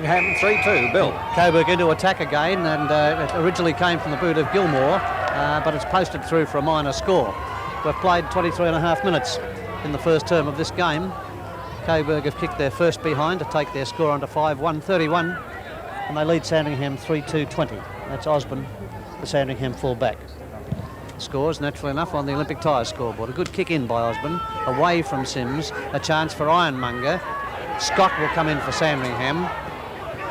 Sandringham 3-2. Bill. Coburg into attack again, and it originally came from the boot of Gilmore, but it's posted through for a minor score. We've played 23 and a half minutes in the first term of this game. Coburg have kicked their first behind to take their score onto 5-1-31, and they lead Sandringham 3-2-20. That's Osborne, the Sandringham full-back. Scores, naturally enough, on the Olympic Tyres scoreboard. A good kick in by Osborne, away from Sims, a chance for Ironmonger. Scott will come in for Sandringham.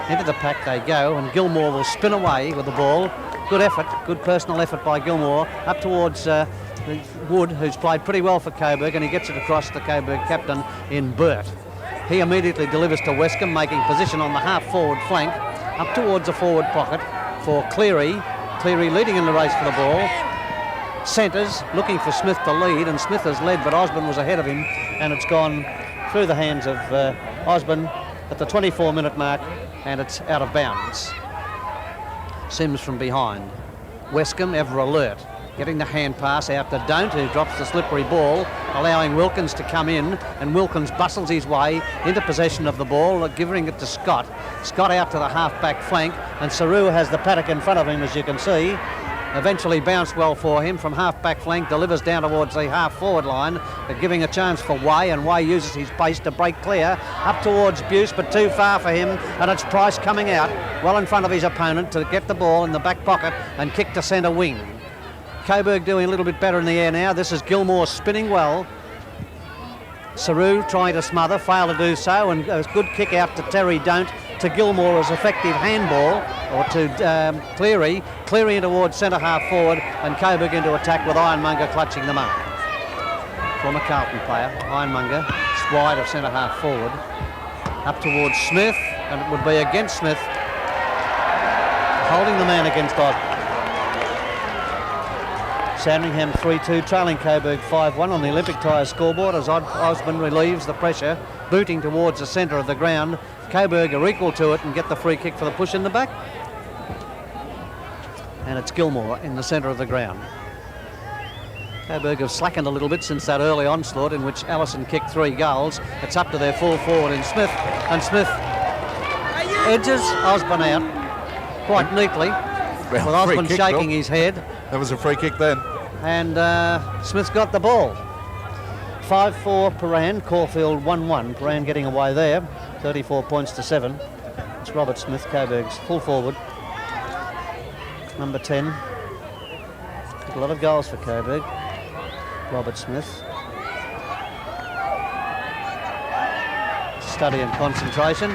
Into the pack they go, and Gilmore will spin away with the ball. Good effort, good personal effort by Gilmore, up towards Wood, who's played pretty well for Coburg, and he gets it across the Coburg captain in Burt. He immediately delivers to Wescombe, making position on the half-forward flank, up towards the forward pocket for Cleary. Cleary leading in the race for the ball. Centres, looking for Smith to lead, and Smith has led, but Osborne was ahead of him, and it's gone through the hands of Osborne at the 24-minute mark, and it's out of bounds. Sims from behind. Wescombe ever alert, getting the hand pass out to Don't, who drops the slippery ball, allowing Wilkins to come in, and Wilkins bustles his way into possession of the ball, giving it to Scott. Scott out to the half-back flank, and Saru has the paddock in front of him, as you can see. Eventually bounced well for him from half-back flank, delivers down towards the half-forward line, but giving a chance for Way, and Way uses his pace to break clear up towards Buse, but too far for him, and it's Price coming out well in front of his opponent to get the ball in the back pocket and kick to centre wing. Coburg doing a little bit better in the air now. This is Gilmore spinning well. Saru trying to smother, failed to do so, and a good kick out to Terry Don't, to Gilmore as effective handball, or to Cleary. Cleary towards centre half forward, and Coburg into attack with Ironmonger clutching the mark. Former Carlton player, Ironmonger, wide of centre half forward, up towards Smith, and it would be against Smith, holding the man against Osborne. Sandringham 3-2, trailing Coburg 5-1 on the Olympic Tyres scoreboard as Osborne relieves the pressure, booting towards the centre of the ground. Coburg are equal to it and get the free kick for the push in the back. And it's Gilmore in the centre of the ground. Coburg have slackened a little bit since that early onslaught in which Allison kicked 3 goals. It's up to their full forward in Smith, and Smith edges Osborne out quite neatly, with Osborne shaking his head. That was a free kick then. And Smith's got the ball. 5-4 Paran, Caulfield 1-1. Paran getting away there, 34 points to 7. It's Robert Smith, Coburg's full forward. Number 10. A lot of goals for Coburg. Robert Smith. Study and concentration.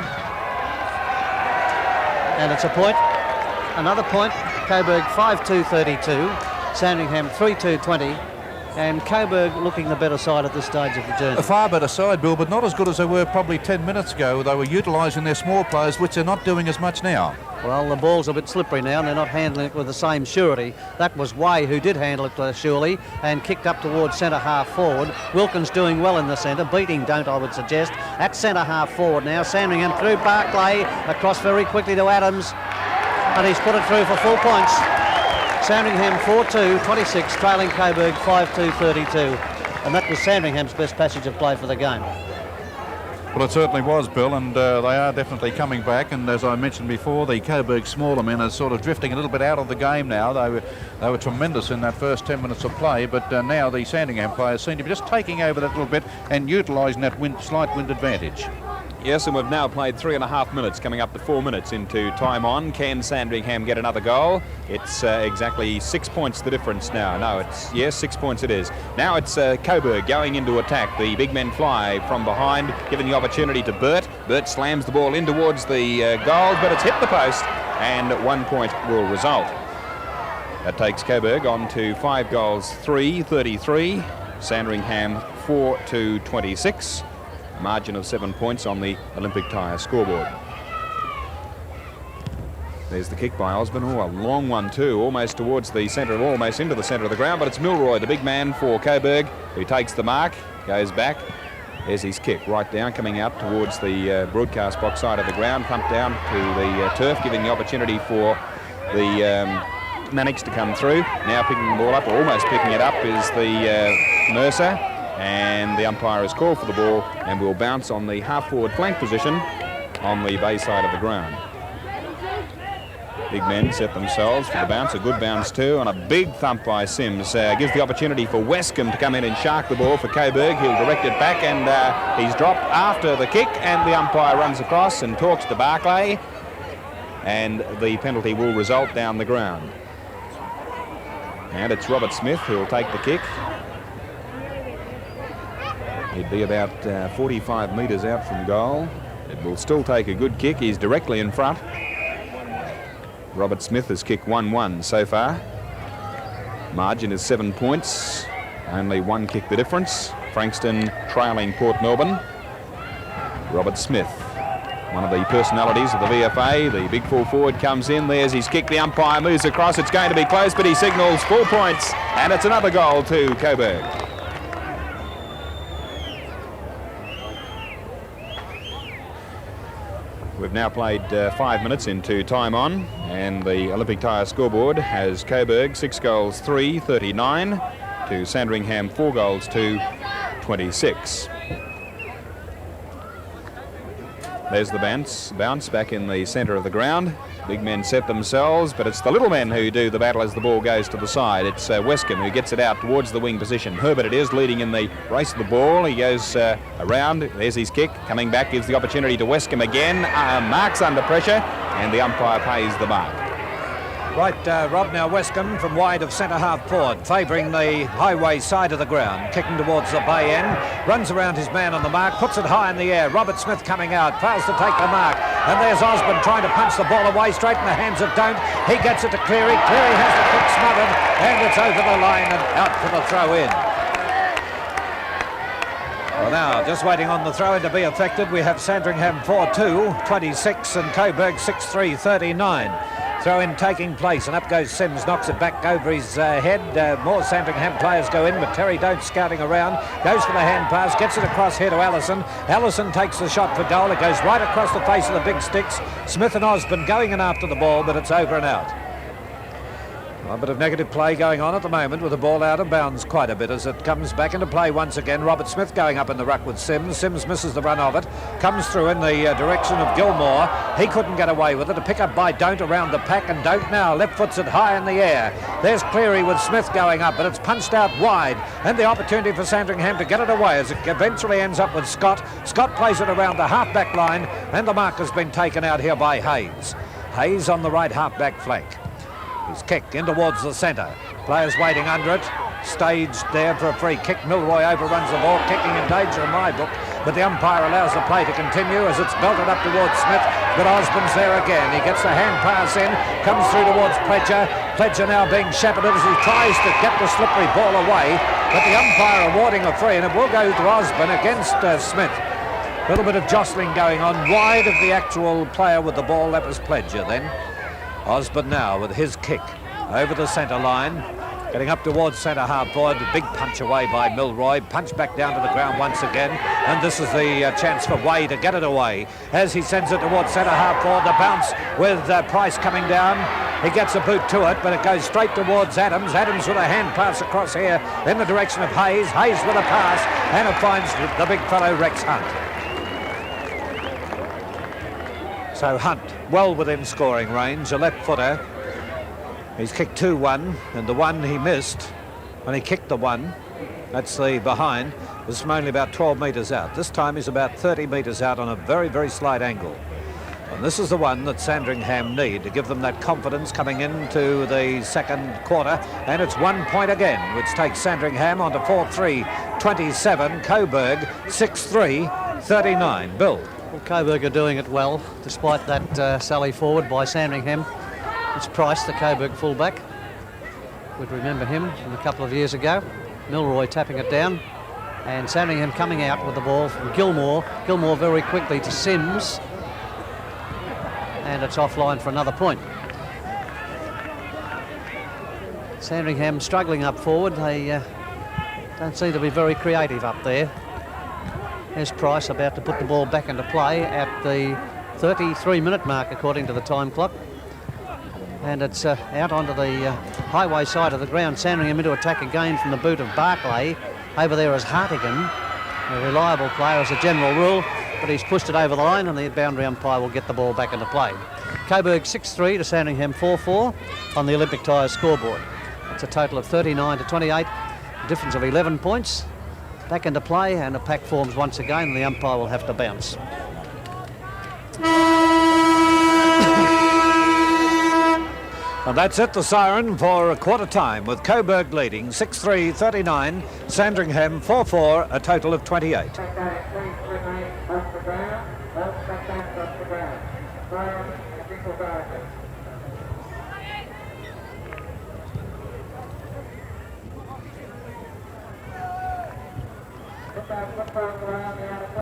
And it's a point. Another point. Coburg 5-2-32. Sandringham 3-2-20. And Coburg looking the better side at this stage of the journey. A far better side, Bill, but not as good as they were probably 10 minutes ago. They were utilising their small players, which they're not doing as much now. Well, the ball's a bit slippery now, and they're not handling it with the same surety. That was Way who did handle it surely and kicked up towards centre half forward. Wilkins doing well in the centre, beating Don't, I would suggest. At centre half forward now, Sandringham through Barclay, across very quickly to Adams, and he's put it through for full points. Sandringham 4-2-26, trailing Coburg 5-2-32. And that was Sandringham's best passage of play for the game. Well, it certainly was, Bill, and they are definitely coming back. And as I mentioned before, the Coburg smaller men are sort of drifting a little bit out of the game now. They were tremendous in that first 10 minutes of play, but now the Sandringham players seem to be just taking over that little bit and utilising that slight wind advantage. Yes, and we've now played 3.5 minutes, coming up to 4 minutes into time on. Can Sandringham get another goal? It's exactly 6 points the difference now. No, it's, yes, 6 points it is. Now it's Coburg going into attack. The big men fly from behind, giving the opportunity to Burt. Burt slams the ball in towards the goal, but it's hit the post, and 1 point will result. That takes Coburg on to 5 goals, 3-33. Sandringham 4-26. Margin of 7 points on the Olympic Tyre scoreboard. There's the kick by Osborne. Oh, a long one too, almost towards the centre, almost into the centre of the ground, but it's Milroy, the big man for Coburg, who takes the mark, goes back. There's his kick right down, coming out towards the broadcast box side of the ground, pumped down to the turf, giving the opportunity for the Mannix to come through. Now picking the ball up, or almost picking it up, is the Mercer. And the umpire has called for the ball and will bounce on the half-forward flank position. on the bay side of the ground. Big men set themselves for the bounce, a good bounce too, and a big thump by Sims gives the opportunity for Westcombe to come in and shark the ball for Coburg. He'll direct it back, and he's dropped after the kick, and the umpire runs across and talks to Barclay, and the penalty will result down the ground. And it's Robert Smith who'll take the kick. He'd be about 45 metres out from goal. It will still take a good kick. He's directly in front. Robert Smith has kicked 1-1 so far. Margin is 7 points. Only one kick the difference. Frankston trailing Port Melbourne. Robert Smith, one of the personalities of the VFA. The big full forward comes in. There's his kick. The umpire moves across. It's going to be close, but he signals 4 points. And it's another goal to Coburg. We've now played 5 minutes into time on, and the Olympic Tyre scoreboard has Coburg 6 goals 3, 39 to Sandringham 4 goals 2, 26. There's the bounce back in the centre of the ground. Big men set themselves, but it's the little men who do the battle as the ball goes to the side. It's Westcombe who gets it out towards the wing position. Herbert it is, leading in the race of the ball. He goes around. There's his kick. Coming back gives the opportunity to Westcombe again. Mark's under pressure, and the umpire pays the mark. Right, Rob, now Westcombe from wide of centre-half forward, favouring the highway side of the ground, kicking towards the bay end, runs around his man on the mark, puts it high in the air. Robert Smith coming out, fails to take the mark, and there's Osborne trying to punch the ball away, straight in the hands of Don't. He gets it to Cleary. Cleary has the kick smothered, and it's over the line and out for the throw-in. Well, now, just waiting on the throw-in to be effected, we have Sandringham 4-2, 26, and Coburg 6-3, 39. Throw-in taking place, and up goes Sims, knocks it back over his head. More Sandringham players go in, but Terry Don't scouting around, goes for the hand pass, gets it across here to Allison. Allison takes the shot for goal. It goes right across the face of the big sticks. Smith and Osborne going in after the ball, but it's over and out. A bit of negative play going on at the moment, with the ball out of bounds quite a bit as it comes back into play once again. Robert Smith going up in the ruck with Sims. Sims misses the run of it, comes through in the direction of Gilmore. He couldn't get away with it. A pick up by Don't around the pack, and Don't now left foots it high in the air. There's Cleary with Smith going up, but it's punched out wide, and the opportunity for Sandringham to get it away as it eventually ends up with Scott. Scott plays it around the half-back line, and the mark has been taken out here by Hayes. Hayes on the right half-back flank. His kick in towards the centre. Players waiting under it. Staged there for a free kick. Milroy overruns the ball, kicking in danger in my book. But the umpire allows the play to continue as it's belted up towards Smith. But Osborne's there again. He gets the hand pass in, comes through towards Pledger. Pledger now being shepherded as he tries to get the slippery ball away. But the umpire awarding a free, and it will go to Osborne against Smith. A little bit of jostling going on wide of the actual player with the ball. That was Pledger then. Osborne now with his kick over the centre line, getting up towards centre half forward. A big punch away by Milroy, punch back down to the ground once again, and this is the chance for Way to get it away as he sends it towards centre half forward. The bounce with Price coming down. He gets a boot to it, but it goes straight towards Adams. Adams with a hand pass across here in the direction of Hayes. Hayes with a pass, and it finds the big fellow Rex Hunt. So Hunt, well within scoring range, a left footer. He's kicked 2-1, and the one he missed when he kicked the one, that's the behind, was from only about 12 metres out. This time he's about 30 metres out on a very, very slight angle. And this is the one that Sandringham need to give them that confidence coming into the second quarter. And it's 1 point again, which takes Sandringham on to 4-3, 27, Coburg 6-3, 39. Bill. Well, Coburg are doing it well, despite that sally forward by Sandringham. It's Price, the Coburg fullback. We'd remember him from a couple of years ago. Milroy tapping it down, and Sandringham coming out with the ball from Gilmore. Gilmore very quickly to Sims, and it's offline for another point. Sandringham struggling up forward. They don't seem to be very creative up there. There's Price about to put the ball back into play at the 33-minute mark according to the time clock. And it's out onto the highway side of the ground. Sandringham into attack again from the boot of Barclay. Over there is Hartigan, a reliable player as a general rule. but he's pushed it over the line and the boundary umpire will get the ball back into play. Coburg 6-3 to Sandringham 4-4 on the Olympic Tyres scoreboard. It's a total of 39 to 28, a difference of 11 points. Back into play and a pack forms once again and the umpire will have to bounce. And that's it, the siren for a quarter time, with Coburg leading 6-3, 39, Sandringham 4-4, a total of 28. Put that football around the